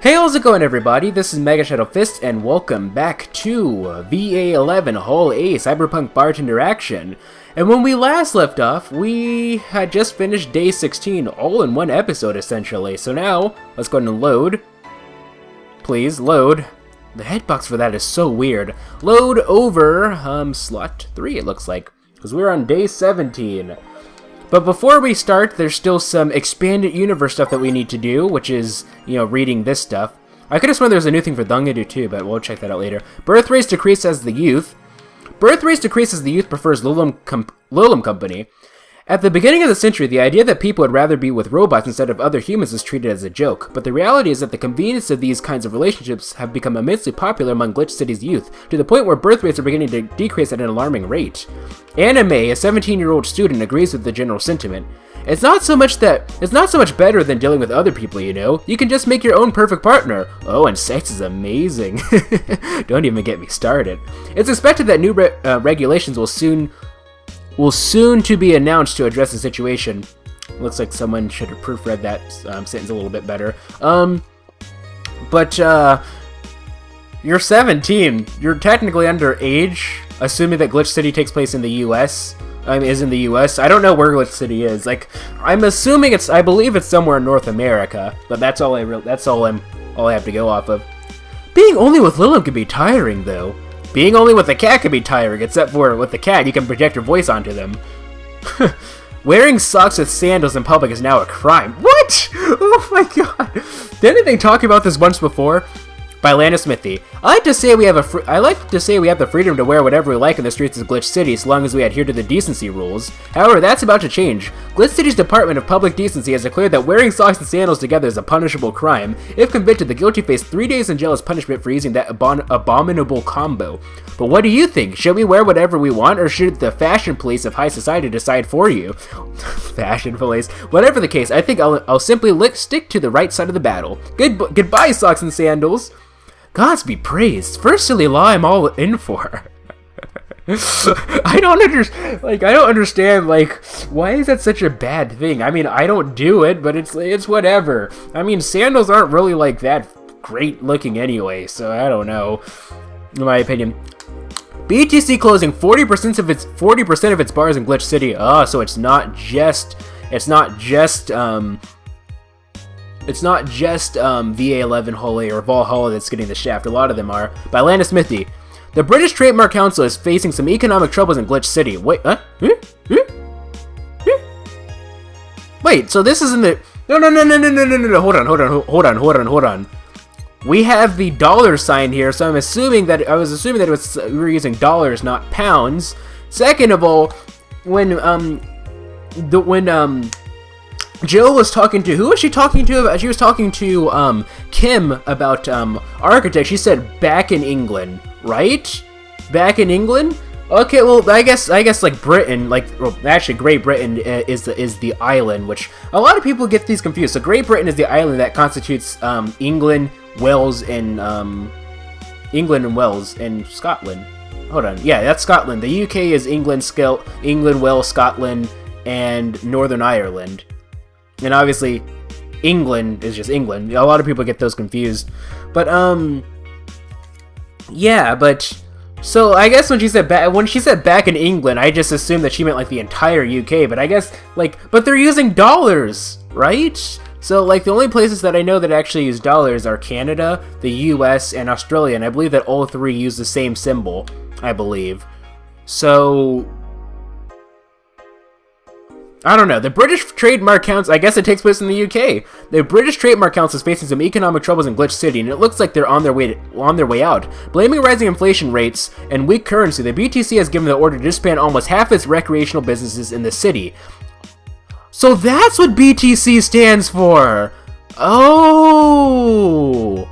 Hey, how's it going, everybody? This is MegaShadowFist, and welcome back to VA-11 Hall A Cyberpunk Bartender action. And when we last left off, we had just finished day 16, all in one episode, essentially. So now, let's go ahead and load. Please, load. The hitbox for that is so weird. Load over, slot 3, it looks like. Because we're on day 17. But before we start, there's still some expanded universe stuff that we need to do, which is, reading this stuff. I could have sworn there's a new thing for Dungadu too, but we'll check that out later. Birth rates decrease as the youth. Birth rates decrease as the youth prefers Lilum Company. At the beginning of the century, the idea that people would rather be with robots instead of other humans was treated as a joke, but the reality is that the convenience of these kinds of relationships have become immensely popular among Glitch City's youth, to the point where birth rates are beginning to decrease at an alarming rate. Anime, a 17-year-old student, agrees with the general sentiment. It's not so much better than dealing with other people, You can just make your own perfect partner. Oh, and sex is amazing. Don't even get me started. It's expected that new regulations will soon to be announced to address the situation. Looks like someone should have proofread that sentence a little bit better. But you're 17. You're technically underage, assuming that Glitch City takes place in the U.S. Is in the U.S. I don't know where Glitch City is. I'm assuming I believe it's somewhere in North America, but that's all I have to go off of. Being only with Lilum can be tiring, though. Being only with the cat can be tiring, except for with the cat, you can project your voice onto them. Wearing socks with sandals in public is now a crime. What? Oh my god. Didn't they talk about this once before? By Lana Smithy. I like to say we have the freedom to wear whatever we like in the streets of Glitch City, so long as we adhere to the decency rules. However, that's about to change. Glitch City's Department of Public Decency has declared that wearing socks and sandals together is a punishable crime. If convicted, the guilty face 3 days in jail as punishment for using that abominable combo. But what do you think? Should we wear whatever we want, or should the fashion police of high society decide for you? Fashion police. Whatever the case, I think I'll simply stick to the right side of the battle. Goodbye, socks and sandals. Gods be praised. Firstly, law I'm all in for. I don't understand, why is that such a bad thing? I mean, I don't do it, but it's whatever. I mean, sandals aren't really, that great looking anyway, so I don't know, in my opinion. BTC closing 40% of its bars in Glitch City. Oh, so it's not just VA-11 Hall A or Vallhalla that's getting the shaft. A lot of them are. By Lana Smithy. The British Trademark Council is facing some economic troubles in Glitch City. Wait, huh? Wait, so this isn't the... No. Hold on. We have the dollar sign here, so I was assuming that we were using dollars, not pounds. Second of all, when Jill was talking to, who was she talking to? She was talking to Kim about architect. She said back in England, right? Back in England? Okay, well, I guess Britain, actually Great Britain is the island, which a lot of people get these confused. So Great Britain is the island that constitutes England, Wales, and Scotland. Hold on, yeah, that's Scotland. The UK is England, Wales, Scotland, and Northern Ireland. And obviously, England is just England. A lot of people get those confused. But, yeah, but... So, I guess when she said back in England, I just assumed that she meant, the entire UK. But I guess, but they're using dollars, right? So, the only places that I know that actually use dollars are Canada, the US, and Australia. And I believe that all three use the same symbol, I believe. So... I don't know. The British Trademark Council, I guess it takes place in the UK. The British Trademark Council is facing some economic troubles in Glitch City, and it looks like they're on their way out. Blaming rising inflation rates and weak currency, the BTC has given the order to disband almost half its recreational businesses in the city. So that's what BTC stands for! Oh!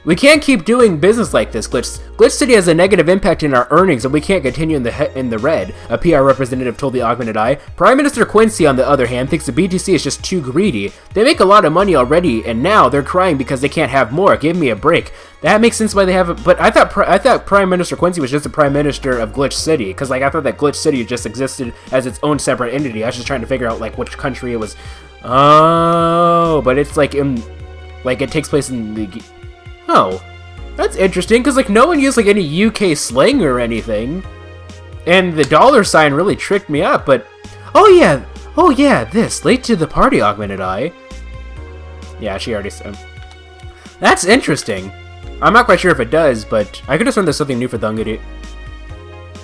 We can't keep doing business like this. Glitch City has a negative impact in our earnings, and we can't continue in the red, a PR representative told the Augmented Eye. Prime Minister Quincy, on the other hand, thinks the BTC is just too greedy. They make a lot of money already, and now they're crying because they can't have more. Give me a break. That makes sense why they have it, but I thought Prime Minister Quincy was just the Prime Minister of Glitch City, because I thought that Glitch City just existed as its own separate entity. I was just trying to figure out which country it was. Oh, but it's Like, it takes place in the... Oh, that's interesting, because, like, no one used, like, any UK slang or anything. And the dollar sign really tricked me up, but... Oh, yeah, this. Late to the party, augmented eye. Yeah, she already said... That's interesting. I'm not quite sure if it does, but I could have sworn there's something new for Thungity.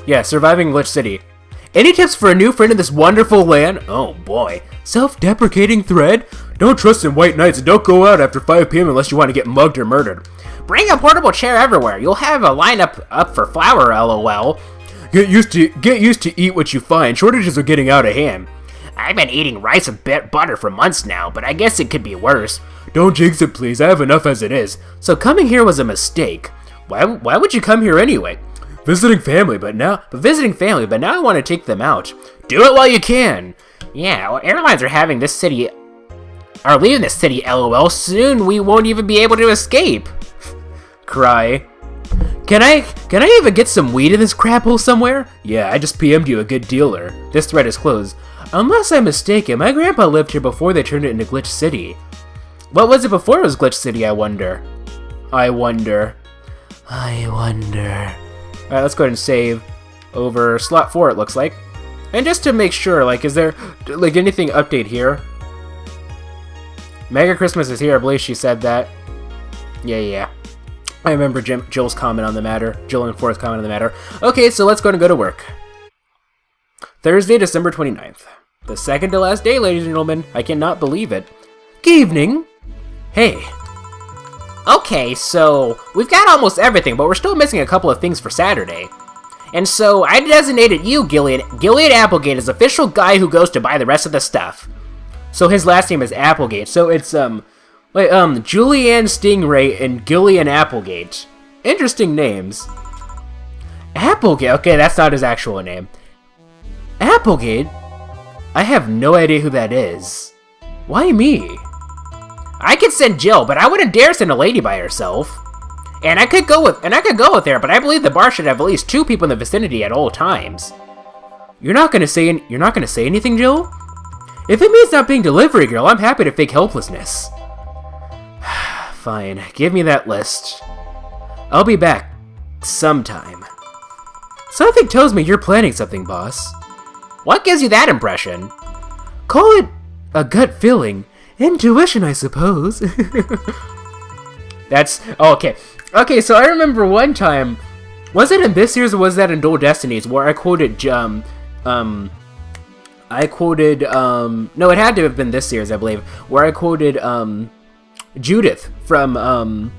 Yeah, surviving Glitch City. Any tips for a new friend in this wonderful land? Oh boy. Self-deprecating thread? Don't trust in white knights and don't go out after 5 p.m. unless you want to get mugged or murdered. Bring a portable chair everywhere. You'll have a lineup up for flour, lol. Get used to eat what you find. Shortages are getting out of hand. I've been eating rice and butter for months now, but I guess it could be worse. Don't jinx it, please. I have enough as it is. So coming here was a mistake. Why would you come here anyway? Visiting family, but now I want to take them out. Do it while you can. Yeah, well, airlines are leaving this city, lol. Soon we won't even be able to escape. Cry. Can I even get some weed in this crap hole somewhere? Yeah, I just PM'd you a good dealer. This thread is closed. Unless I'm mistaken, my grandpa lived here before they turned it into Glitch City. What was it before it was Glitch City, I wonder? Alright, let's go ahead and save over slot 4, it looks like. And just to make sure, like, is there, like, anything update here? Mega Christmas is here, I believe she said that. Yeah. I remember Jill's comment on the matter. Jill and Forrest's comment on the matter. Okay, so let's go ahead and go to work. Thursday, December 29th. The second to last day, ladies and gentlemen. I cannot believe it. Good evening. Hey. Okay, so we've got almost everything, but we're still missing a couple of things for Saturday. And so I designated you, Gilead Applegate, as official guy who goes to buy the rest of the stuff. So his last name is Applegate. So it's Julianne Stingray and Gillian Applegate. Interesting names. Applegate. Okay, that's not his actual name. Applegate? I have no idea who that is. Why me? I could send Jill, but I wouldn't dare send a lady by herself. And I could go with her, but I believe the bar should have at least 2 people in the vicinity at all times. You're not gonna say anything, Jill? If it means not being delivery girl, I'm happy to fake helplessness. Fine, give me that list. I'll be back sometime. Something tells me you're planning something, boss. What gives you that impression? Call it a gut feeling. Intuition, I suppose. That's... Oh, okay. Okay, so I remember one time... Was it in this year's or was that in Dual Destinies? Where I quoted... No, it had to have been this year's, I believe. Where I quoted, Judith from,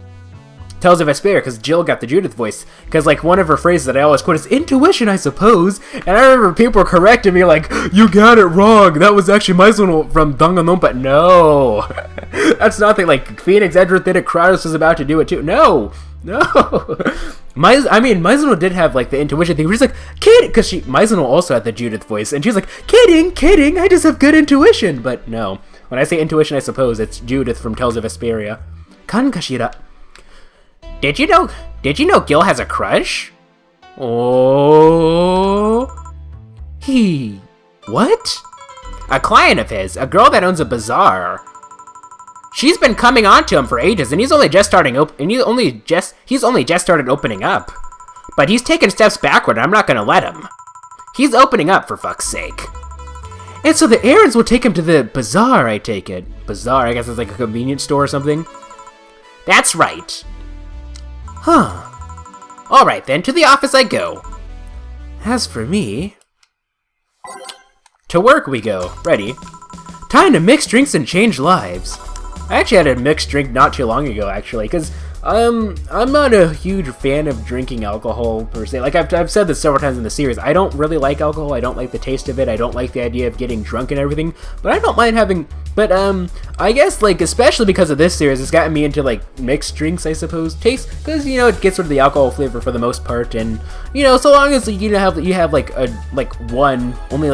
Tales of Vesperia, because Jill got the Judith voice. Because, like, one of her phrases that I always quote is, intuition, I suppose. And I remember people correcting me, like, you got it wrong. That was actually Maizuno from Danganronpa. No. That's nothing. Like, Phoenix Edgerthitic Kratos was about to do it, too. No. Maizuno did have, like, the intuition thing. Where she's like, kid, because Maizuno also had the Judith voice. And she's like, kidding, I just have good intuition. But no. When I say intuition, I suppose it's Judith from Tales of Vesperia. Kankashira. Did you know Gil has a crush? Oh. What? A client of his, a girl that owns a bazaar. She's been coming on to him for ages, and he's only just started opening up. But he's taken steps backward, and I'm not gonna let him. He's opening up, for fuck's sake. And so the errands will take him to the bazaar, I take it. Bazaar, I guess it's like a convenience store or something? That's right. Huh. Alright then, to the office I go. As for me... To work we go. Ready. Time to mix drinks and change lives. I actually had a mixed drink not too long ago, actually, because I'm not a huge fan of drinking alcohol, per se. Like, I've said this several times in the series, I don't really like alcohol, I don't like the taste of it, I don't like the idea of getting drunk and everything, but I don't mind having... But, I guess, like, especially because of this series, it's gotten me into, like, mixed drinks, I suppose. Taste, because, you know, it gets rid of the alcohol flavor for the most part, and, you know, so long as you have only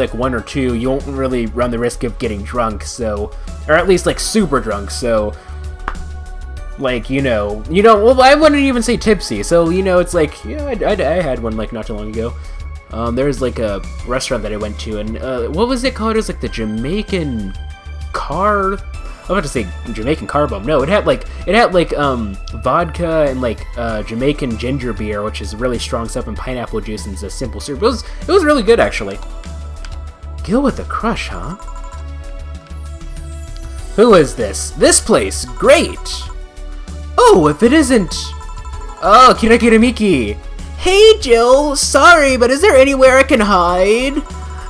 one or two, you won't really run the risk of getting drunk, so... Or at least, like, super drunk, so... Like, well, I wouldn't even say tipsy, so, you know, it's like, yeah, I had one, like, not too long ago. There's, like, a restaurant that I went to, and, what was it called? It was, like, the Jamaican car... was about to say Jamaican car bomb. No, it had like vodka and like Jamaican ginger beer, which is really strong stuff, and pineapple juice and a simple syrup. It was really good actually. Gil with a crush, huh? Who is this? This place! Great! Oh, if it isn't... Oh, Kira Miki! Hey, Jill! Sorry, but is there anywhere I can hide?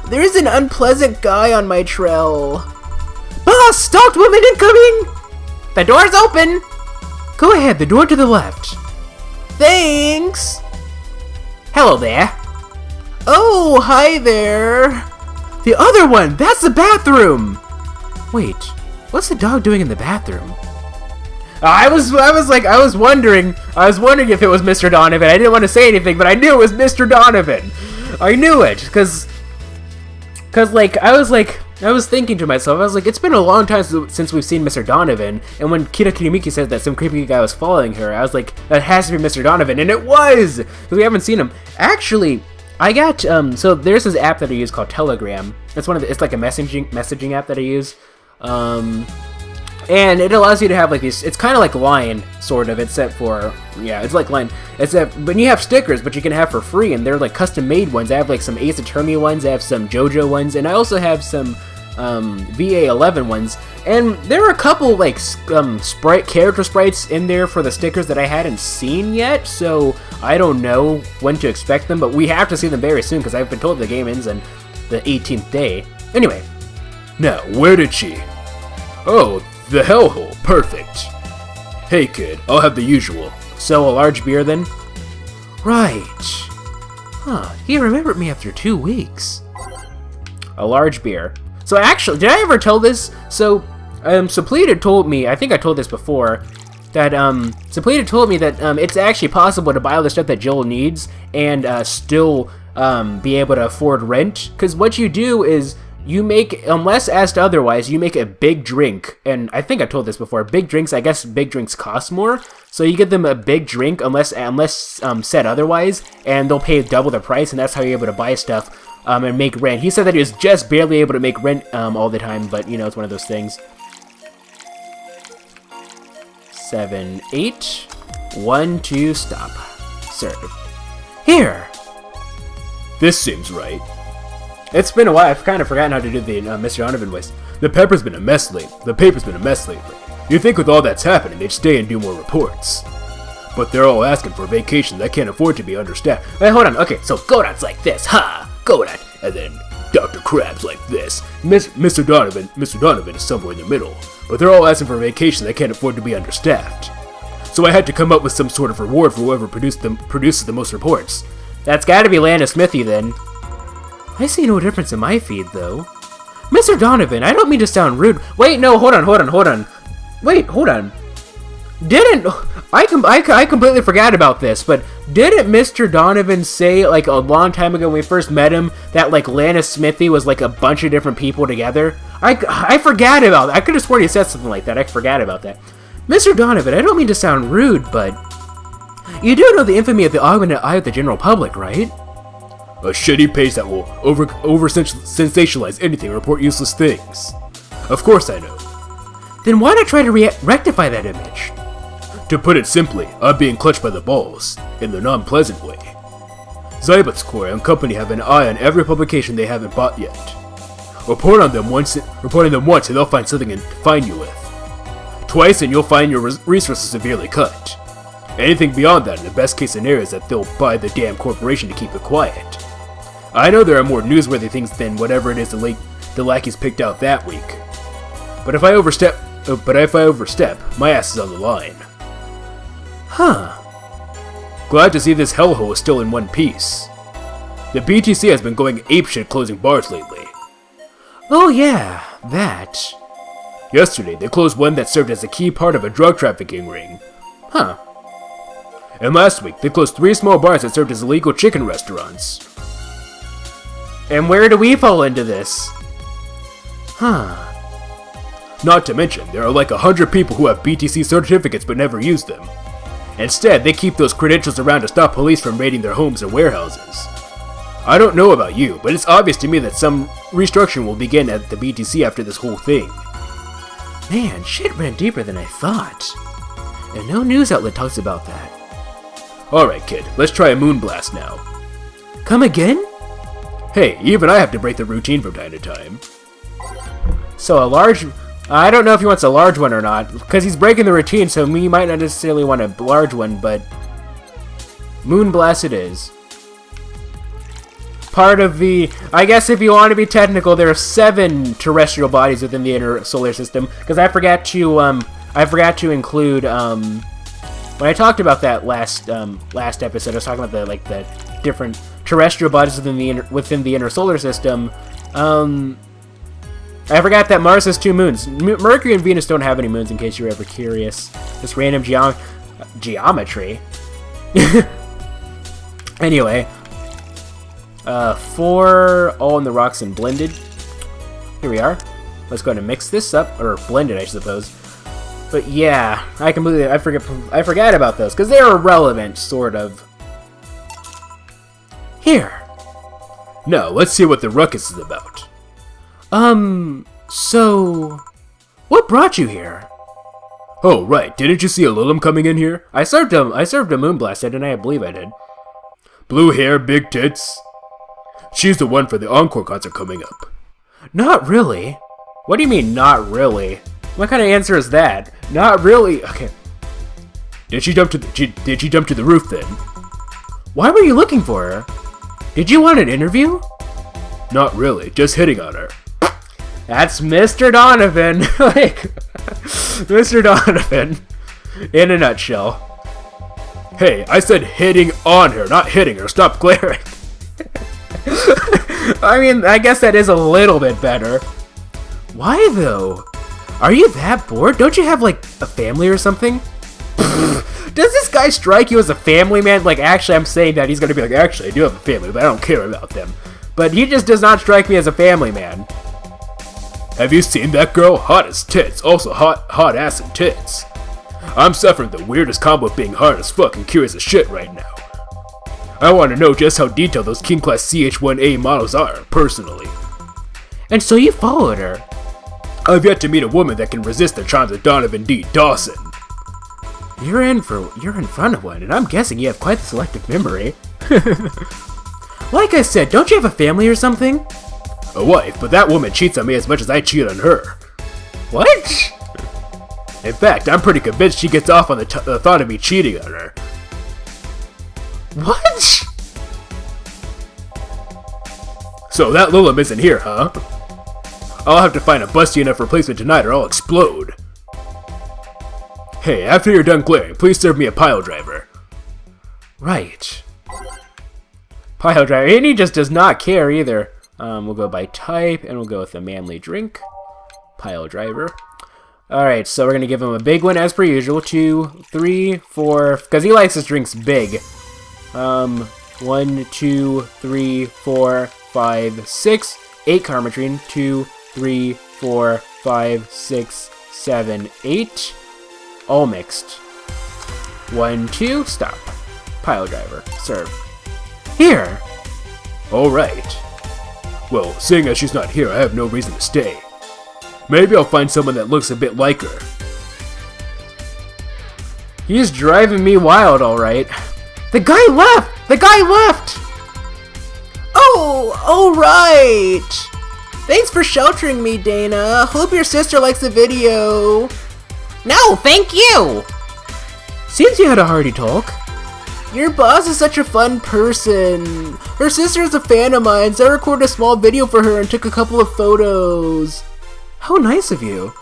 There is an unpleasant guy on my trail. Boss! Stalked woman incoming! The door's open! Go ahead, the door to the left. Thanks! Hello there. Oh, hi there! The other one! That's the bathroom! Wait... What's the dog doing in the bathroom? I was wondering if it was Mr. Donovan. I didn't want to say anything, but I knew it was Mr. Donovan. I knew it, cause I was thinking to myself, I was like, it's been a long time since we've seen Mr. Donovan, and when Kira Kirimiki said that some creepy guy was following her, I was like, that has to be Mr. Donovan, and it was! Because we haven't seen him. Actually, I got, so there's this app that I use called Telegram. It's like a messaging app that I use. And it allows you to have like these, it's kind of like Line, sort of, except for, yeah, it's like Line, but you have stickers, but you can have for free, and they're like custom made ones. I have like some Ace Attorney ones, I have some JoJo ones, and I also have some, VA-11 ones, and there are a couple like, character sprites in there for the stickers that I hadn't seen yet, so I don't know when to expect them, but we have to see them very soon, because I've been told the game ends on the 18th day. Anyway. Now, where did she? Oh, the hellhole. Perfect. Hey, kid, I'll have the usual. So, a large beer then? Right. Huh, he remembered me after 2 weeks. A large beer. So actually, did I ever tell this? So, Suplita told me, I think I told this before, that, Suplita told me that, it's actually possible to buy all the stuff that Jill needs and, still, be able to afford rent. Because what you do is, you make, unless asked otherwise, you make a big drink, and I think I told this before, big drinks, I guess big drinks cost more, so you give them a big drink unless said otherwise, and they'll pay double the price, and that's how you're able to buy stuff, and make rent. He said that he was just barely able to make rent, all the time, but, you know, it's one of those things. 7, 8, 1, 2, stop. Serve. Here! This seems right. It's been a while. I've kind of forgotten how to do the Mr. Donovan voice. The paper's been a mess lately. You'd think with all that's happening, they'd stay and do more reports. But they're all asking for vacations that can't afford to be understaffed. Wait, hold on. Okay, so Godot's like this, ha! Godot. And then Dr. Krabs like this. Mr. Donovan is somewhere in the middle. But they're all asking for vacations that can't afford to be understaffed. So I had to come up with some sort of reward for whoever produces the most reports. That's gotta be Lana Smithy then. I see no difference in my feed, though. Mr. Donovan, I don't mean to sound rude. Wait, no, hold on. Wait, hold on. I completely forgot about this, but didn't Mr. Donovan say, like, a long time ago when we first met him, that, like, Lana Smithy was, like, a bunch of different people together? I forgot about that. I could have sworn he said something like that. I forgot about that. Mr. Donovan, I don't mean to sound rude, but you do know the infamy of the augmented eye of the general public, right? A shitty page that will over-sensationalize anything and report useless things. Of course I know. Then why not try to rectify that image? To put it simply, I'm being clutched by the balls, in the non-pleasant way. Zybut's Core and company have an eye on every publication they haven't bought yet. Reporting them once and they'll find something to find you with. Twice and you'll find your resources severely cut. Anything beyond that in the best case scenario is that they'll buy the damn corporation to keep it quiet. I know there are more newsworthy things than whatever it is the lackeys picked out that week. But if I overstep, my ass is on the line. Huh. Glad to see this hellhole is still in one piece. The BTC has been going apeshit closing bars lately. Oh yeah, that. Yesterday, they closed one that served as a key part of a drug trafficking ring. Huh. And last week, they closed 3 small bars that served as illegal chicken restaurants. And where do we fall into this? Huh. Not to mention, there are like 100 people who have BTC certificates but never use them. Instead, they keep those credentials around to stop police from raiding their homes and warehouses. I don't know about you, but it's obvious to me that some restructuring will begin at the BTC after this whole thing. Man, shit ran deeper than I thought. And no news outlet talks about that. Alright, kid, let's try a moonblast now. Come again? Hey, even I have to break the routine from time to time. So a large... I don't know if he wants a large one or not, because he's breaking the routine, so he might not necessarily want a large one, but... Moonblast it is. Part of the... I guess if you want to be technical, there are 7 terrestrial bodies within the inner solar system, because I forgot to include, when I talked about that last episode, I was talking about the different terrestrial bodies within the inner solar system. I forgot that Mars has 2 moons. Mercury and Venus don't have any moons, in case you were ever curious. Just random geometry. Anyway, 4 all in the rocks and blended. Here we are. Let's go ahead and mix this up, or blend it, I suppose. But yeah, I forgot about those because they're irrelevant, sort of. Here. Now, let's see what the ruckus is about. So... What brought you here? Oh, right, didn't you see a Lilum coming in here? I served a moonblast, didn't I? I believe I did. Blue hair, big tits. She's the one for the encore concert coming up. Not really. What do you mean, not really? What kind of answer is that? Not really. Okay. Did she jump to the roof then? Why were you looking for her? Did you want an interview? Not really, just hitting on her. That's Mr. Donovan. Like, Mr. Donovan. In a nutshell. Hey, I said hitting on her, not hitting her. Stop glaring. I mean, I guess that is a little bit better. Why, though? Are you that bored? Don't you have, like, a family or something? Does this guy strike you as a family man? Like, actually, I'm saying that he's gonna be like, actually, I do have a family, but I don't care about them. But he just does not strike me as a family man. Have you seen that girl? Hot as tits. Also hot ass and tits. I'm suffering the weirdest combo of being hard as fuck and curious as shit right now. I want to know just how detailed those King Class CH-1A models are, personally. And so you followed her? I've yet to meet a woman that can resist the charms of Donovan D. Dawson. You're in front of one, and I'm guessing you have quite the selective memory. Like I said, don't you have a family or something? A wife, but that woman cheats on me as much as I cheat on her. What? In fact, I'm pretty convinced she gets off on the thought of me cheating on her. What? So that Lilum isn't here, huh? I'll have to find a busty enough replacement tonight or I'll explode. Hey, after you're done glaring, please serve me a pile driver. Right. Pile driver, and he just does not care either. We'll go by type, and we'll go with a manly drink. Pile driver. Alright, so we're going to give him a big one as per usual. 2, 3, 4, because he likes his drinks big. 1, 2, 3, 4, 5, 6, 8 Karmatrine. 2, 3, 4, 5, 6, 7, 8. All mixed. 1, 2, stop. Pile driver. Serve. Here! Alright. Well, seeing as she's not here, I have no reason to stay. Maybe I'll find someone that looks a bit like her. He's driving me wild, alright. The guy left! The guy left! Oh, alright! Thanks for sheltering me, Dana. Hope your sister likes the video. No, thank you! Seems you had a hearty talk. Your boss is such a fun person. Her sister is a fan of mine, so I recorded a small video for her and took a couple of photos. How nice of you.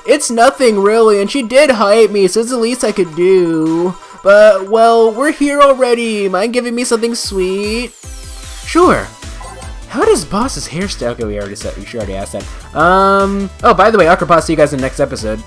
It's nothing really, and she did hype me, so it's the least I could do. But, well, we're here already. Mind giving me something sweet? Sure. How does boss's hairstyle? Okay, we already asked that. Oh, by the way, Akropos, see you guys in the next episode.